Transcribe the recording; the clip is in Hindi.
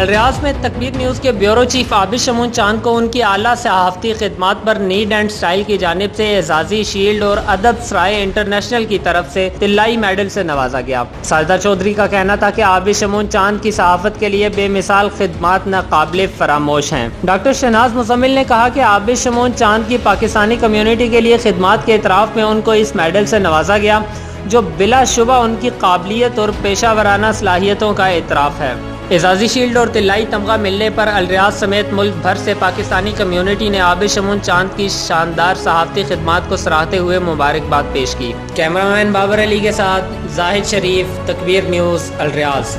रियाज में तकबीर न्यूज़ के ब्यूरो चीफ आबिद शमून चांद को उनकी आला सहाफ़ती खिदमात पर नीड एंड स्टाइल की जानिब से एजाजी शील्ड और अदब सराय इंटरनेशनल की तरफ से तिल्लाई मेडल से नवाजा गया। साजिदा चौधरी का कहना था कि आबिद शमून चांद की सहाफ़त के लिए बेमिसाल खिदमात नाकाबिले फरामोश हैं। डॉक्टर शहनाज मुजम्मिल ने कहा कि आबिद शमून चांद की पाकिस्तानी कम्यूनिटी के लिए खिदमात के इतराफ़ में उनको इस मेडल से नवाजा गया, जो बिलाशुबा उनकी काबिलियत और पेशा वराना सलाहियतों का इतराफ़ है। एजाजी शील्ड और तिल्लाई तमगा मिलने पर अल रियाज समेत मुल्क भर से पाकिस्तानी कम्यूनिटी ने आबिद शमून चांद की शानदार सहाफ़ती खिदमात को सराहते हुए मुबारकबाद पेश की। कैमरामैन बाबर अली के साथ जाहिद शरीफ, तकबीर न्यूज़, अल रियाज।